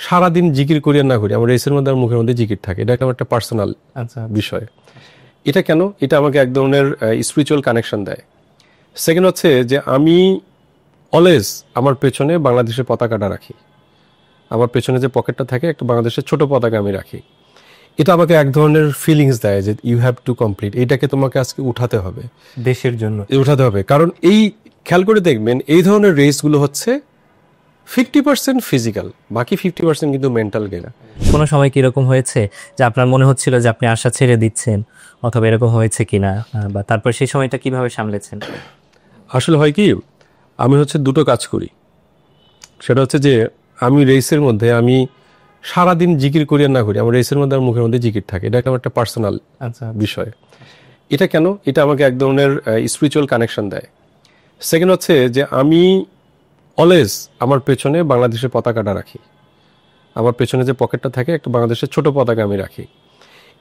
সারাদিন জিকির করি আর না করি, আমার রেসের মধ্যে আর মুখের মধ্যে জিকির থাকে, এটা একটা পার্সোনাল বিষয়। এটা কেন? এটা আমাকে এক ধরনের স্পিরিচুয়াল কানেকশন দেয়। সেকেন্ড হচ্ছে যে আমি অলওয়েজ আমার পেছনে বাংলাদেশের পতাকাটা রাখি। আমার পেছনে যে পকেটটা থাকে একটা বাংলাদেশের ছোট পতাকা আমি রাখি। এটা আমাকে এক ধরনের ফিলিংস দেয় যে ইউ হ্যাভ টু কমপ্লিট, এইটাকে তোমাকে আজকে উঠাতে হবে, দেশের জন্য উঠাতে হবে। কারণ এই খেয়াল করে দেখবেন এই ধরনের রেসগুলো হচ্ছে 50% ফিজিক্যাল, বাকি 50% কিন্তু মেন্টাল গেলা। কোনো সময় কি এরকম হয়েছে যে আপনার মনে হচ্ছিল যে আপনি আশা ছেড়ে দিচ্ছেন, অথবা এরকম হয়েছে কিনা, বা তারপর সেই সময়টা কিভাবে সামলেছেন? আসলে হয় কি, আমি দুটো কাজ করি। সেটা হচ্ছে যে আমি রেসের মধ্যে আমি সারাদিন জিকির করি আর না করি, আমার রেসের মধ্যে আর মুখের মধ্যে জিকির থাকে, এটা একটা পার্সোনাল বিষয়। এটা কেন? এটা আমাকে এক ধরনের স্পিরিচুয়াল কানেকশন দেয়। সেকেন্ড হচ্ছে যে আমি অলওয়েজ আমার পেছনে বাংলাদেশের পতাকাটা রাখি। আমার পেছনে যে পকেটটা থাকে একটা বাংলাদেশের ছোট পতাকা আমি রাখি।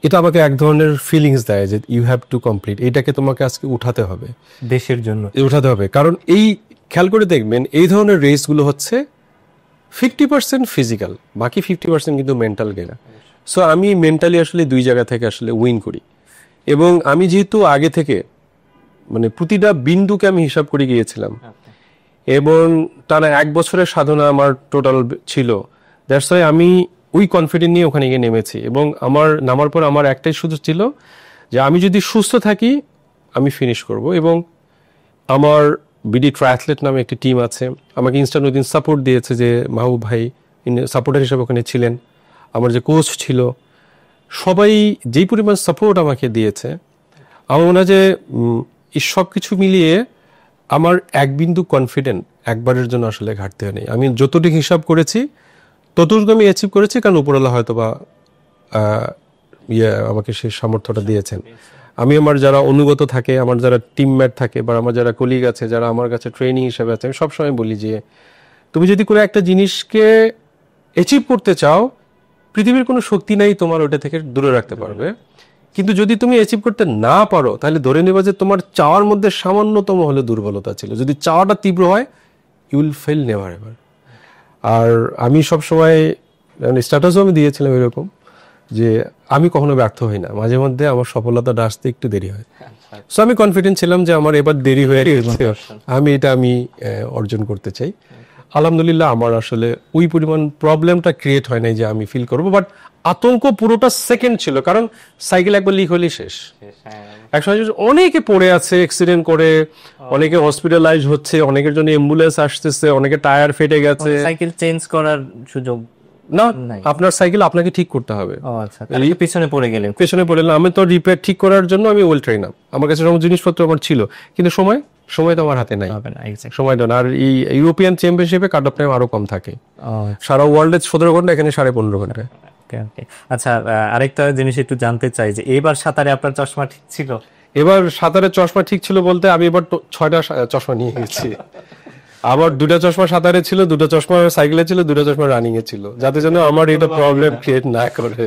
এটা আমাকে এক ধরনের ফিলিংস দেয় যে ইউ হ্যাভ টু কমপ্লিট, এইটাকে তোমাকে আজকে উঠাতে হবে, দেশের জন্য উঠাতে হবে। কারণ এই খেয়াল করে দেখবেন এই ধরনের রেসগুলো হচ্ছে 50% ফিজিক্যাল, বাকি 50% কিন্তু মেন্টাল গেলা। সো আমি মেন্টালি আসলে দুই জায়গা থেকে আসলে উইন করি। এবং আমি যেহেতু আগে থেকে মানে প্রতিটা বিন্দুকে আমি হিসাব করে গিয়েছিলাম, এবং টানা 1 বছরের সাধনা আমার টোটাল ছিল, দ্যাটস ওয়াই আমি ওই কনফিডেন্ট নিয়ে ওখানে গিয়ে নেমেছি। এবং আমার নামার পর আমার একটাই শুধু ছিল যে আমি যদি সুস্থ থাকি আমি ফিনিশ করব। এবং আমার বিডি ট্রায়াথলেট নামে একটি টিম আছে, আমাকে ইনস্ট্যান্ট ওই দিন সাপোর্ট দিয়েছে, যে মাহবুব ভাই সাপোর্টার হিসেবে ওখানে ছিলেন। আমার যে কোচ ছিল, সবাই যেই পরিমাণ সাপোর্ট আমাকে দিয়েছে, আমার মনে হয় যে এই সব কিছু মিলিয়ে আমার এক বিন্দু কনফিডেন্ট একবারের জন্য আসলে ঘাটতে হয়নি। আমি যতটুকু হিসাব করেছি ততটুকু আমি অ্যাচিভ করেছি, কারণ উপরওয়ালা হয়তো বা আমাকে সেই সামর্থ্যটা দিয়েছেন। আমি আমার যারা অনুগত থাকে, আমার যারা টিমমেট থাকে, বা আমার যারা কলিগ আছে, যারা আমার কাছে ট্রেনিং হিসেবে আছে, আমি সবসময় বলি যে তুমি যদি কোনো একটা জিনিসকে অ্যাচিভ করতে চাও, পৃথিবীর কোনো শক্তি নাই তোমার ওটা থেকে দূরে রাখতে পারবে। কিন্তু যদি তুমি অ্যাচিভ করতে না পারো, তাহলে ধরে নেবা যে তোমার চাওয়ার মধ্যে সামান্যতম হলে দুর্বলতা ছিল। যদি চাওয়াটা তীব্র হয়, you will fail never ever. আর আমি সবসময় স্ট্যাটাসও আমি দিয়েছিলাম এরকম, যে আমি কখনো ব্যর্থ হই না, মাঝে মধ্যে আমার সফলতাটা আসতে একটু দেরি হয়। সো আমি কনফিডেন্ট ছিলাম যে আমার এবার দেরি হয়ে গেছে, আমি অর্জন করতে চাই। আলহামদুলিল্লাহ আমার আসলে ওই পরিমাণ প্রবলেমটা ক্রিয়েট হয় নাই যে আমি ফিল করবো। বাট আতঙ্ক পুরোটা সেকেন্ড ছিল, কারণ সাইকেল একবার লিক হলেই শেষ। একসময় অনেকে পড়ে আছে অ্যাক্সিডেন্ট করে, অনেকে হসপিটালাইজ হচ্ছে, অনেকের জন্য অ্যাম্বুলেন্স আসতেছে, অনেকে টায়ার ফেটে গেছে। সাইকেল চেঞ্জ করার সুযোগ না, আপনার সাইকেল আপনাকে ঠিক করতে হবে। পেছনে পড়ে গেলেন, পেছনে পড়ে আমি তো রিপেয়ার ঠিক করার জন্য আমি ওয়েল ট্রেন আপ, আমার কাছে সব জিনিসপত্র আমার ছিল, কিন্তু সময় তো আমার হাতে নাই, সময় দেন। আর এই ইউরোপিয়ান চ্যাম্পিয়নশিপে কাট অফ টাইম আরো কম থাকে। সারা ওয়ার্ল্ডে 17 ঘন্টা, এখানে 15.5 ঘন্টা। আচ্ছা, আরেকটা জিনিস একটু জানতে চাই যে এবার সাঁতারে আপনার চশমা ঠিক ছিল? এবার সাঁতারের চশমা ঠিক ছিল বলতে আমি এবার 6টা চশমা নিয়ে গেছি। আবার 2টা চশমা সাঁতারে ছিল, 2টা চশমা সাইকেলে ছিল, 2টা চশমা রানিং এ ছিল, যাতে যেন আমার এটা প্রবলেম ক্রিয়েট না করে।